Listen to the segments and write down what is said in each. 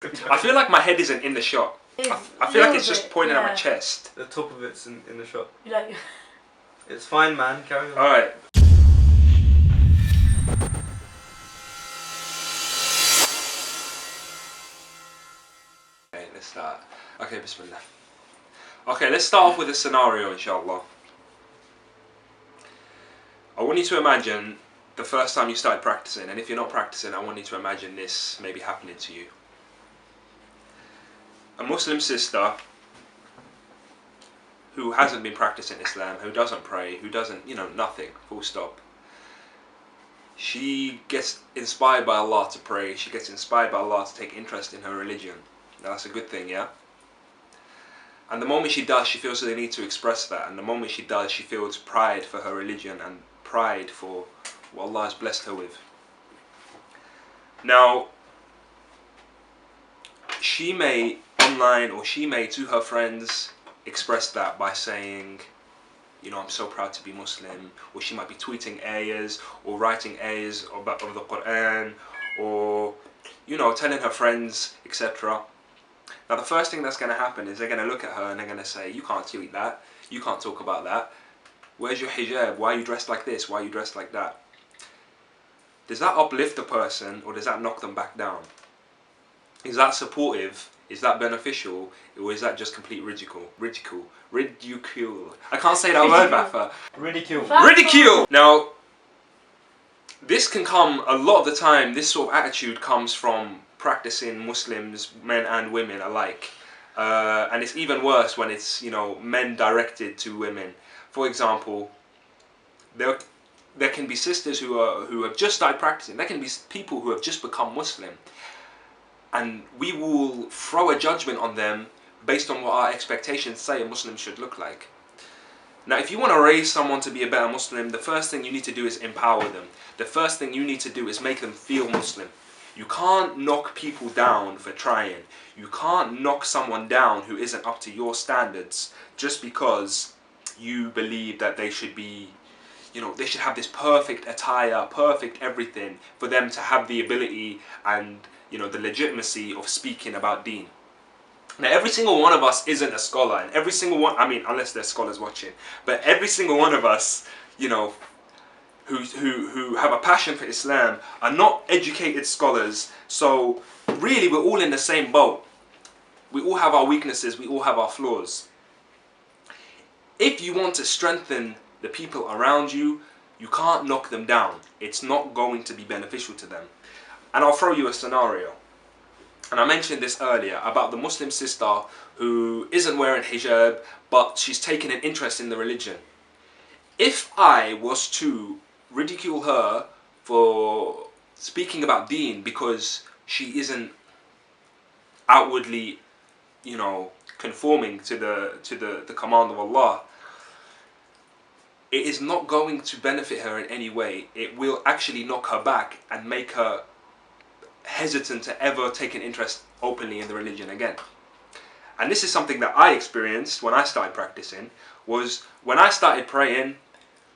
I feel like my head isn't in the shot. I feel like it's just pointing at my chest. The top of it's in the shot. You like... It's fine, man. Carry on. Alright. Okay, let's start. Okay, bismillah. Okay, let's start off with a scenario, inshallah. I want you to imagine the first time you started practicing, and if you're not practicing, I want you to imagine this maybe happening to you. A Muslim sister who hasn't been practicing Islam, who doesn't pray, who doesn't, nothing, full stop. She gets inspired by Allah to pray, she gets inspired by Allah to take interest in her religion. Now that's a good thing, yeah? And the moment she does, she feels the need to express that, and the moment she does, she feels pride for her religion and pride for what Allah has blessed her with. Now, she may online, or she may to her friends express that by saying, I'm so proud to be Muslim, or she might be tweeting ayahs or writing ayahs of the Qur'an, or telling her friends, etc. Now the first thing that's going to happen is they're going to look at her and they're going to say, you can't tweet that, you can't talk about that, where's your hijab, why are you dressed like this, why are you dressed like that? Does that uplift the person, or does that knock them back down? Is that supportive? Is that beneficial? Or is that just complete ridicule? I can't say that word, Bafa. Ridicule! Now, this can come, a lot of the time, this sort of attitude comes from practicing Muslims, men and women alike. And it's even worse when it's, men directed to women. For example, there can be sisters who have just started practicing. There can be people who have just become Muslim. And we will throw a judgment on them based on what our expectations say a Muslim should look like. Now, if you want to raise someone to be a better Muslim, the first thing you need to do is empower them. The first thing you need to do is make them feel Muslim. You can't knock people down for trying. You can't knock someone down who isn't up to your standards just because you believe that they should be, they should have this perfect attire, perfect everything for them to have the ability and the legitimacy of speaking about deen. Now, every single one of us isn't a scholar, and every single one, unless there's scholars watching, but every single one of us, who have a passion for Islam are not educated scholars. So really, we're all in the same boat. We all have our weaknesses, we all have our flaws. If you want to strengthen the people around you, you can't knock them down. It's not going to be beneficial to them. And I'll throw you a scenario. And I mentioned this earlier about the Muslim sister who isn't wearing hijab, but she's taken an interest in the religion. If I was to ridicule her for speaking about deen because she isn't outwardly, conforming to the command of Allah, it is not going to benefit her in any way. It will actually knock her back and make her hesitant to ever take an interest openly in the religion again. And this is something that I experienced when I started practicing, was when I started praying,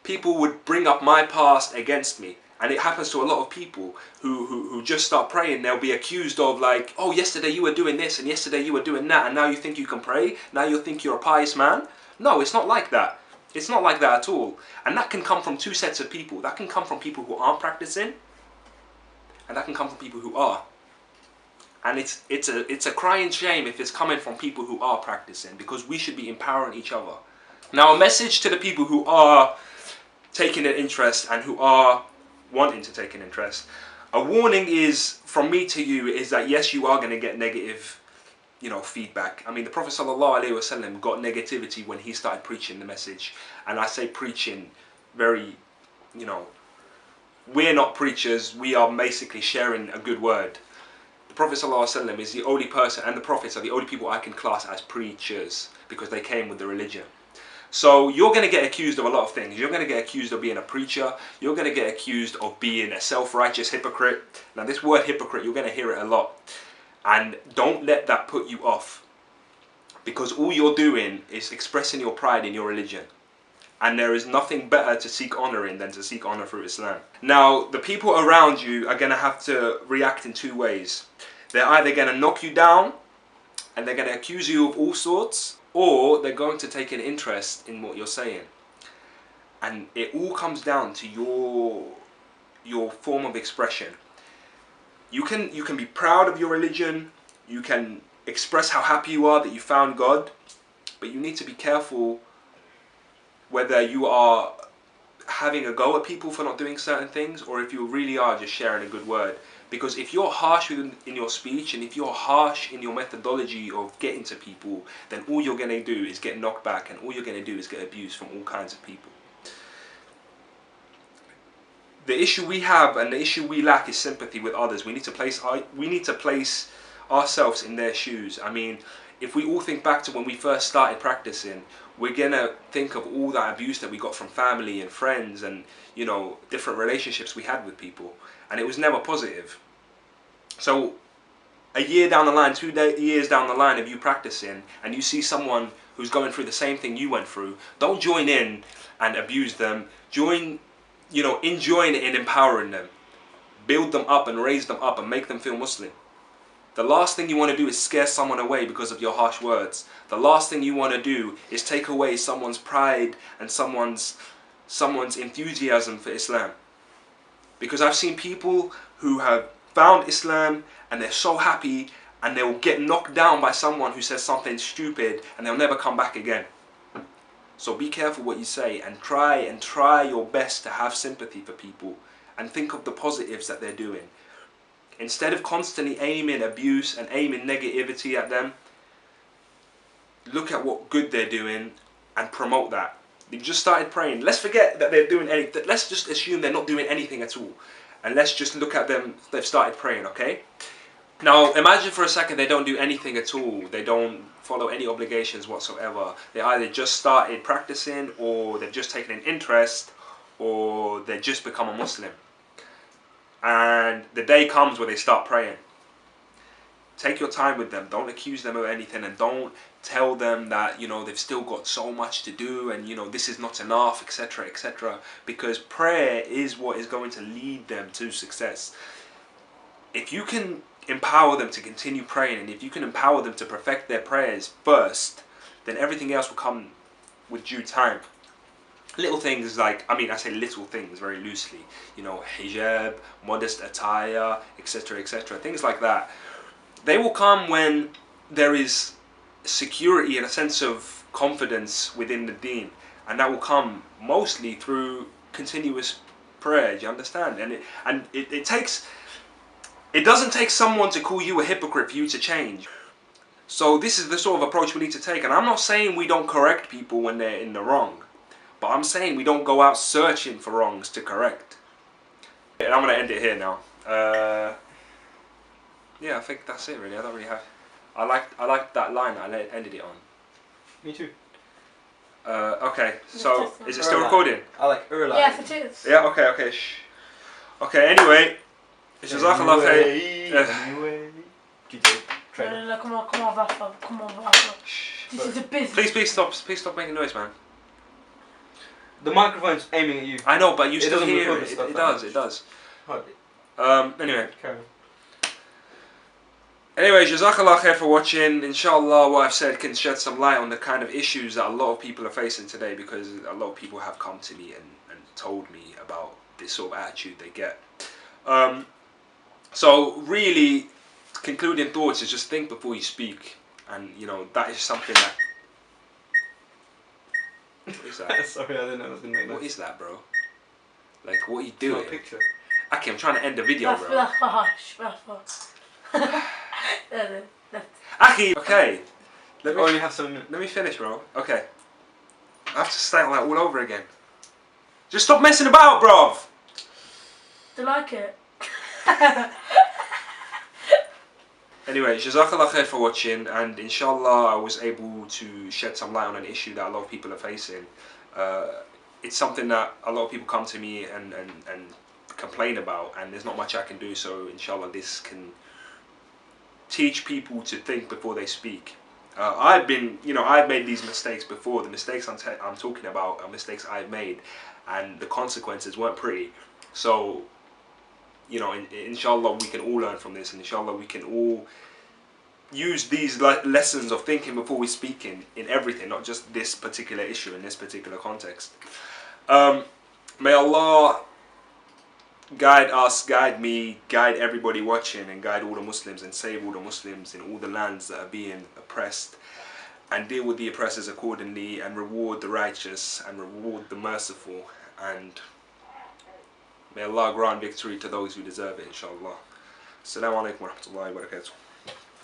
people would bring up my past against me. And it happens to a lot of people who just start praying. They'll be accused of like, oh, yesterday you were doing this and yesterday you were doing that, and now you think you can pray? Now you think you're a pious man? No, it's not like that. It's not like that at all. And that can come from two sets of people. That can come from people who aren't practicing, and that can come from people who are. And it's a crying shame if it's coming from people who are practicing, because we should be empowering each other. Now, a message to the people who are taking an interest and who are wanting to take an interest. A warning is from me to you is that yes, you are going to get negative, feedback. The Prophet ﷺ got negativity when he started preaching the message. And I say preaching very, we're not preachers, we are basically sharing a good word. The Prophet ﷺ is the only person, and the Prophets are the only people I can class as preachers, because they came with the religion. So you're going to get accused of a lot of things. You're going to get accused of being a preacher. You're going to get accused of being a self-righteous hypocrite. Now this word hypocrite, you're going to hear it a lot. And don't let that put you off, because all you're doing is expressing your pride in your religion. And there is nothing better to seek honor in than to seek honor through Islam. Now, the people around you are going to have to react in two ways. They're either going to knock you down and they're going to accuse you of all sorts, or they're going to take an interest in what you're saying. And it all comes down to your form of expression. You can be proud of your religion, you can express how happy you are that you found God, but you need to be careful whether you are having a go at people for not doing certain things, or if you really are just sharing a good word. Because if you're harsh in your speech, and if you're harsh in your methodology of getting to people, then all you're going to do is get knocked back, and all you're going to do is get abused from all kinds of people. The issue we have and the issue we lack is sympathy with others. We need to place ourselves in their shoes. I mean, if we all think back to when we first started practicing, we're gonna think of all that abuse that we got from family and friends, and you know, different relationships we had with people, and it was never positive. So a year down the line, 2 years down the line of you practicing, and you see someone who's going through the same thing you went through, don't join in and abuse them. Join it in empowering them. Build them up and raise them up and make them feel Muslim. The last thing you want to do is scare someone away because of your harsh words. The last thing you want to do is take away someone's pride and someone's enthusiasm for Islam. Because I've seen people who have found Islam and they're so happy, and they'll get knocked down by someone who says something stupid, and they'll never come back again. So be careful what you say, and try your best to have sympathy for people and think of the positives that they're doing. Instead of constantly aiming abuse and aiming negativity at them, look at what good they're doing and promote that. They've just started praying. Let's forget that they're doing anything. Let's just assume they're not doing anything at all. And let's just look at them, they've started praying, okay? Now, imagine for a second they don't do anything at all. They don't follow any obligations whatsoever. They either just started practicing, or they've just taken an interest, or they've just become a Muslim. And the day comes where they start praying. Take your time with them. Don't accuse them of anything, and don't tell them that, they've still got so much to do, and this is not enough, etc., etc. Because prayer is what is going to lead them to success. If you can empower them to continue praying, and if you can empower them to perfect their prayers first, then everything else will come with due time. Little things like, I say little things very loosely, hijab, modest attire, etc., etc., things like that. They will come when there is security and a sense of confidence within the deen, and that will come mostly through continuous prayer. Do you understand? And it doesn't take someone to call you a hypocrite for you to change. So this is the sort of approach we need to take. And I'm not saying we don't correct people when they're in the wrong, but I'm saying we don't go out searching for wrongs to correct. And I'm going to end it here now. Yeah, I think that's it really. I don't really have... I liked that line that I ended it on. Me too. Okay, so is it still recording? I like line. Yes, it is. Yeah, okay. Shh. Okay, anyway. Jazakallah khair. Anyway. No, come on, Rafa. This is a business. Please stop making noise, man. The microphone's aiming at you. I know, but you It still doesn't hear record it. the stuff It that does, it does. Hardly. Anyway. Carry on. Anyway, Jazakallah khair for watching. Inshallah, what I've said can shed some light on the kind of issues that a lot of people are facing today, because a lot of people have come to me and told me about this sort of attitude they get. So really, concluding thoughts is just think before you speak, and that is something that... What is that? Sorry, I didn't know I was going to make that. What is that, bro? Like, what are you doing? It's not a picture. Okay, I'm trying to end the video, bro. Aki, okay. Let me only have some minutes. Let me finish, bro. Okay. I have to start like all over again. Just stop messing about, bro. Do you like it? Anyway, Jazakallah khair for watching, and inshallah I was able to shed some light on an issue that a lot of people are facing. It's something that a lot of people come to me and complain about, and there's not much I can do, so inshallah this can teach people to think before they speak. I've made these mistakes before. The mistakes I'm talking about are mistakes I've made, and the consequences weren't pretty. So you know, inshallah we can all learn from this, and inshallah we can all use these lessons of thinking before we speak in everything, not just this particular issue in this particular context. May Allah guide us, guide me, guide everybody watching, and guide all the Muslims, and save all the Muslims in all the lands that are being oppressed, and deal with the oppressors accordingly, and reward the righteous and reward the merciful, and may Allah grant victory to those who deserve it, inshallah. Assalamu alaikum wa rahmatullahi wa barakatuh.